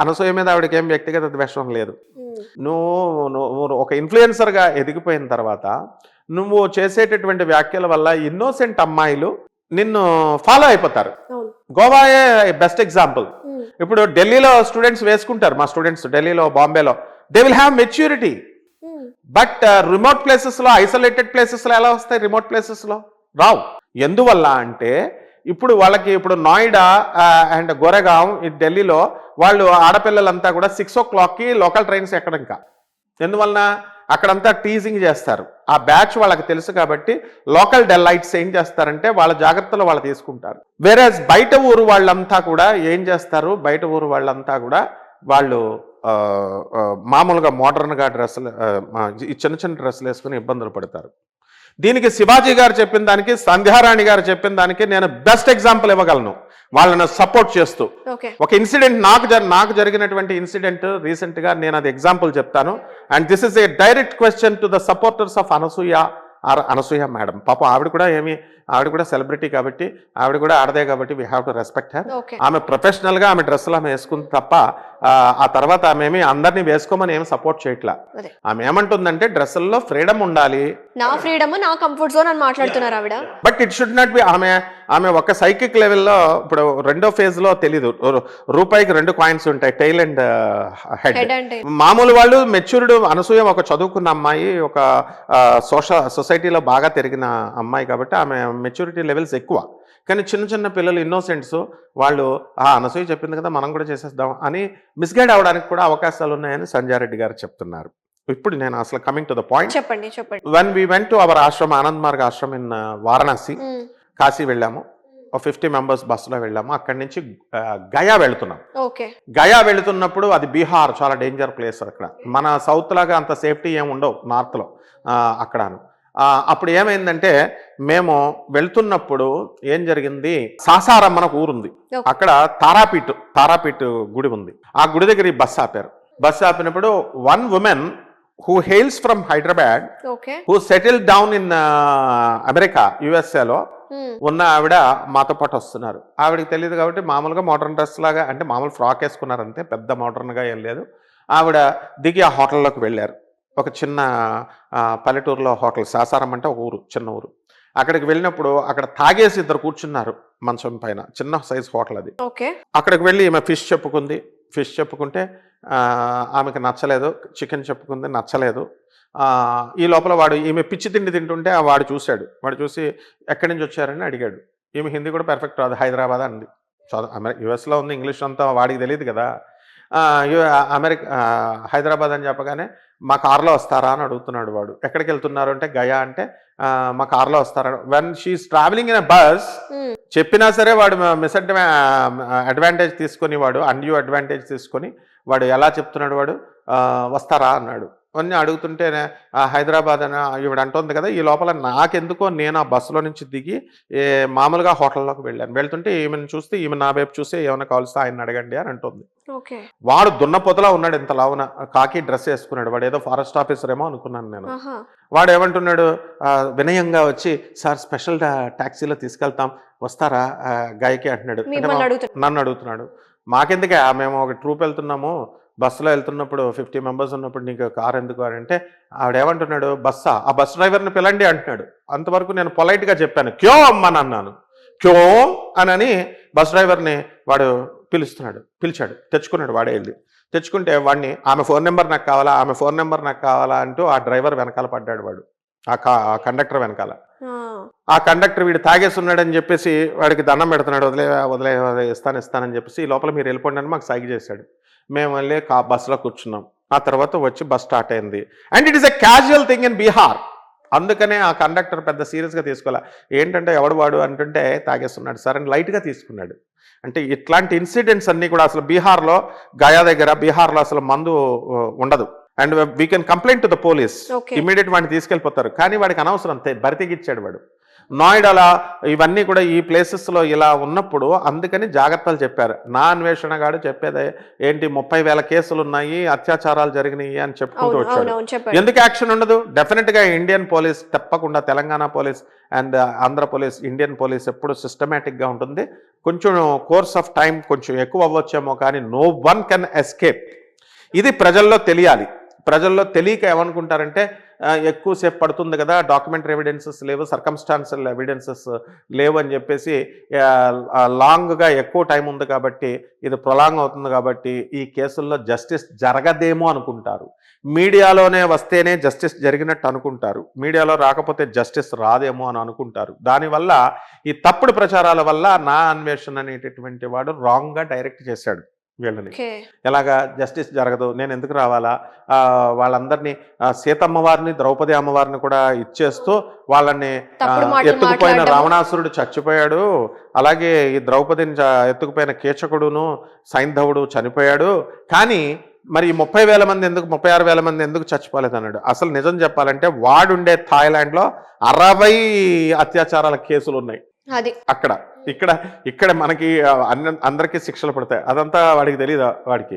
అనసూయ మీద ఆవిడకి ఏం వ్యక్తిగత ద్వేషం లేదు. నువ్వు ఒక ఇన్ఫ్లుయెన్సర్గా ఎదిగిపోయిన తర్వాత నువ్వు చేసేటటువంటి వ్యాఖ్యల వల్ల ఇన్నోసెంట్ అమ్మాయిలు నిన్ను ఫాలో అయిపోతారు. గోవాయే బెస్ట్ ఎగ్జాంపుల్. ఇప్పుడు ఢిల్లీలో స్టూడెంట్స్ వేసుకుంటారు, మా స్టూడెంట్స్ ఢిల్లీలో, బాంబేలో, they will have maturity. But remote ప్లేసెస్లో, ఐసోలేటెడ్ ప్లేసెస్లో ఎలా వస్తాయి? రిమోట్ ప్లేసెస్లో రావు. ఎందువల్ల అంటే ఇప్పుడు వాళ్ళకి ఇప్పుడు నోయిడా అండ్ గోరేగాం ఈ ఢిల్లీలో వాళ్ళు ఆడపిల్లలంతా కూడా 6 o'clockకి లోకల్ ట్రైన్స్ ఎక్కడ ఇంకా. ఎందువలన అక్కడంతా టీజింగ్ చేస్తారు. ఆ బ్యాచ్ వాళ్ళకి తెలుసు కాబట్టి లోకల్ డెలైట్స్ ఏం చేస్తారంటే వాళ్ళ జాగ్రత్తలు వాళ్ళు తీసుకుంటారు. వేరే బయట ఊరు వాళ్ళంతా కూడా ఏం చేస్తారు? బయట ఊరు వాళ్ళంతా కూడా వాళ్ళు మామూలుగా మోడర్న్గా డ్రెస్సులు, చిన్న చిన్న డ్రెస్సులు వేసుకుని ఇబ్బందులు పడతారు. దీనికి శివాజీ గారు చెప్పిన దానికి, సంధ్యారాణి గారు చెప్పిన దానికి నేను బెస్ట్ ఎగ్జాంపుల్ ఇవ్వగలను వాళ్ళని సపోర్ట్ చేస్తూ. ఒక ఇన్సిడెంట్ నాకు జరిగినటువంటి ఇన్సిడెంట్ రీసెంట్గా నేను అది ఎగ్జాంపుల్ చెప్తాను. And this is a direct question to the supporters of Anasuya madam. పాపం ఆవిడ కూడా సెలబ్రిటీ కాబట్టి, ఆవిడ కూడా ఆడదే కాబట్టి we have to respect her. ఆమె ప్రొఫెషనల్గా ఆమె డ్రెస్సులు ఆమె వేసుకుంది తప్ప ఆ తర్వాత ఆమె అందరినీ వేసుకోమని ఏమి సపోర్ట్ చేయట్లా. ఆమె ఏమంటుందంటే డ్రెస్సుల్లో ఫ్రీడమ్ ఉండాలి, నా ఫ్రీడమ్, నా కంఫర్ట్ జోన్ అని మాట్లాడుతున్నారు ఆవిడ. But it should not be. ఆమె ఒక సైకిక్ లెవెల్లో ఇప్పుడు రెండో ఫేజ్ లో తెలీదు, రూపాయికి 2 కాయిన్స్ ఉంటాయి, టైల్ అండ్ హెడ్. మామూలు వాళ్ళు మెచ్యూర్డ్. అనసూయ ఒక చదువుకున్న అమ్మాయి, ఒక సొసైటీలో బాగా తిరిగిన అమ్మాయి కాబట్టి ఆమె మెచ్యూరిటీ లెవెల్స్ ఎక్కువ. కానీ చిన్న చిన్న పిల్లలు, ఇన్నోసెంట్స్, వాళ్ళు అనసూయ చెప్పింది కదా మనం కూడా చేసేద్దాం అని మిస్గైడ్ అవడానికి కూడా అవకాశాలు ఉన్నాయని సంజయ్ రెడ్డి గారు చెప్తున్నారు. ఇప్పుడు నేను అసలు కమింగ్ టు ద పాయింట్. చెప్పండి. When we went to our Ashram, Anand Marg Ashram in Varanasi, Kashi వెళ్ళాము. 50 members బస్సులో వెళ్ళాము. అక్కడి నుంచి గయా వెళుతున్నాం. గయా వెళుతున్నప్పుడు అది బీహార్, చాలా డేంజర్ ప్లేస్. అక్కడ మన సౌత్ లాగా అంత సేఫ్టీ ఏమి ఉండవు నార్త్లో అక్కడను. అప్పుడు ఏమైందంటే మేము వెళ్తున్నప్పుడు ఏం జరిగింది, సాసారం మనకు ఊరుంది, అక్కడ తారాపీఠ్ గుడి ఉంది. ఆ గుడి దగ్గర ఈ బస్సు ఆపారు. బస్సు ఆపినప్పుడు one women who hails from Hyderabad, who settled down in America, USA లో ఉన్న ఆవిడ మాతో పాటు వస్తున్నారు. ఆవిడకి తెలియదు కాబట్టి మామూలుగా మోడర్న్ డ్రెస్ లాగా, అంటే మామూలు ఫ్రాక్ వేసుకున్నారు అంతే, పెద్ద మోడర్న్గా ఏం లేదు. ఆవిడ దిగి ఆ హోటల్లోకి వెళ్ళారు. ఒక చిన్న పల్లెటూరులో హోటల్, సాసారం అంటే ఒక ఊరు, చిన్న ఊరు. అక్కడికి వెళ్ళినప్పుడు అక్కడ తాగేసి 2 కూర్చున్నారు మంచం పైన, చిన్న సైజ్ హోటల్ అది. అక్కడికి వెళ్ళి ఈమె ఫిష్ చెప్పుకుంటే ఆమెకు నచ్చలేదు, చికెన్ చెప్పుకుంది, నచ్చలేదు. ఈ లోపల ఈమె పిచ్చి తిండి తింటుంటే వాడు చూసి ఎక్కడి నుంచి వచ్చారని అడిగాడు. ఈమె హిందీ కూడా పర్ఫెక్ట్ రాదు, హైదరాబాద్ అంది. యుఎస్లో ఉంది, ఇంగ్లీష్ అంతా వాడికి తెలియదు కదా. హైదరాబాద్ అని చెప్పగానే మా కార్లో వస్తారా అని అడుగుతున్నాడు వాడు. ఎక్కడికి వెళ్తున్నారు అంటే గయా అంటే మా కార్లో వస్తారా. When she is travelling in a bus చెప్పినా సరే వాడు అడ్వాంటేజ్ తీసుకొని, అన్యూ అడ్వాంటేజ్ తీసుకొని వాడు ఎలా చెప్తున్నాడు, వాడు వస్తారా అన్నాడు. అన్నీ అడుగుతుంటే హైదరాబాద్ అని ఈవిడ అంటుంది కదా. ఈ లోపల నాకెందుకో నేను ఆ బస్సులో నుంచి దిగి మామూలుగా హోటల్లోకి వెళ్ళాను. వెళ్తుంటే ఈమెను చూస్తే ఈమె నా వైపు చూస్తే ఏమైనా కావాల్సి ఆయన అడగండి అని అంటుంది. వాడు దున్నపోతలా ఉన్నాడు, ఇంత లావున కాకి డ్రెస్ వేసుకున్నాడు. వాడు ఏదో ఫారెస్ట్ ఆఫీసర్ ఏమో అనుకున్నాను నేను. వాడు ఏమంటున్నాడు, వినయంగా వచ్చి సార్ స్పెషల్ ట్యాక్సీలో తీసుకెళ్తాం, వస్తారా గాయకి అంటున్నాడు. నన్ను అడుగుతున్నాడు. మాకెందుకే, మేము ఒక ట్రూప్ వెళ్తున్నాము, బస్సులో వెళ్తున్నప్పుడు 50 members ఉన్నప్పుడు నీకు కార్ ఎందుకు అని అంటే ఆవిడేమంటున్నాడు, ఆ బస్ డ్రైవర్ని పిలండి అంటున్నాడు. అంతవరకు నేను పొలైట్గా చెప్పాను, క్యో అమ్మని అన్నాను. క్యో అని బస్ డ్రైవర్ని వాడు పిలిచాడు, తెచ్చుకున్నాడు. వాడే వెళ్ళి తెచ్చుకుంటే వాడిని ఆమె ఫోన్ నెంబర్ నాకు కావాలా అంటూ ఆ డ్రైవర్ వెనకాల పడ్డాడు. వాడు ఆ కండక్టర్ వెనకాల. ఆ కండక్టర్ వీడు తాగేస్తున్నాడని చెప్పేసి వాడికి దండం పెడుతున్నాడు, వదిలే ఇస్తానని చెప్పేసి. ఈ లోపల మీరు వెళ్ళిపోండి అని మాకు సైగ చేశాడు. మేము వెళ్ళి బస్సులో కూర్చున్నాం. ఆ తర్వాత వచ్చి బస్ స్టార్ట్ అయింది. And it is a casual thing in Bihar. అందుకనే ఆ కండక్టర్ పెద్ద సీరియస్గా తీసుకోలే. ఏంటంటే ఎవడు వాడు అంటుంటే తాగేస్తున్నాడు సార్ అని లైట్గా తీసుకున్నాడు. అంటే ఇట్లాంటి ఇన్సిడెంట్స్ అన్నీ కూడా అసలు బీహార్లో, గయా దగ్గర బీహార్లో అసలు మందు ఉండదు. And we can complaint to the police, immediate వాడిని తీసుకెళ్ళిపోతారు. కానీ వాడికి అనవసరం, బరితెగిచ్చాడు వాడు. నోయిడాలో ఇవన్నీ కూడా ఈ ప్లేసెస్లో ఇలా ఉన్నప్పుడు అందుకని జాగ్రత్తలు చెప్పారు. నా అన్వేషణగాడు చెప్పేది ఏంటి, 30,000 కేసులు ఉన్నాయి, అత్యాచారాలు జరిగినాయి అని చెప్పుకుంటూ వచ్చాడు. ఎందుకు యాక్షన్ ఉండదు? డెఫినెట్గా ఇండియన్ పోలీస్ తప్పకుండా, Telangana police and Andhra police, Indian police ఎప్పుడు సిస్టమేటిక్గా ఉంటుంది. కొంచెం కోర్స్ ఆఫ్ టైం కొంచెం ఎక్కువ అవ్వచ్చేమో, కానీ నో వన్ కెన్ ఎస్కేప్. ఇది ప్రజల్లో తెలియాలి. ప్రజల్లో తెలియక ఏమనుకుంటారంటే ఎక్కువసేపు పడుతుంది కదా, డాక్యుమెంటరీ ఎవిడెన్సెస్ లేవు, సర్కమ్స్టాన్షియల్ ఎవిడెన్సెస్ లేవు అని చెప్పేసి లాంగ్గా ఎక్కువ టైం ఉంది కాబట్టి, ఇది ప్రొలాంగ్ అవుతుంది కాబట్టి ఈ కేసుల్లో జస్టిస్ జరగదేమో అనుకుంటారు. మీడియాలోనే వస్తేనే జస్టిస్ జరిగినట్టు అనుకుంటారు, మీడియాలో రాకపోతే జస్టిస్ రాదేమో అని అనుకుంటారు. దానివల్ల ఈ తప్పుడు ప్రచారాల వల్ల నా అన్వేషణ అనేటటువంటి వాడు రాంగ్గా డైరెక్ట్ చేశాడు వీళ్ళని. ఎలాగా జస్టిస్ జరగదు, నేను ఎందుకు రావాలా, వాళ్ళందరినీ సీతమ్మ వారిని, ద్రౌపది అమ్మవారిని కూడా ఇచ్చేస్తూ వాళ్ళని ఎత్తుకుపోయిన రావణాసురుడు చచ్చిపోయాడు, అలాగే ఈ ద్రౌపదిని ఎత్తుకుపోయిన కీచకుడును సైంధవుడు చనిపోయాడు, కానీ మరి 30,000 మంది ఎందుకు, 36,000 మంది ఎందుకు చచ్చిపోలేదు అన్నాడు. అసలు నిజం చెప్పాలంటే వాడుండే థాయిలాండ్లో 60 అత్యాచారాల కేసులు ఉన్నాయి. అది అక్కడ ఇక్కడ మనకి అందరికీ శిక్షలు పడతాయి. అదంతా వాడికి తెలియదు. వాడికి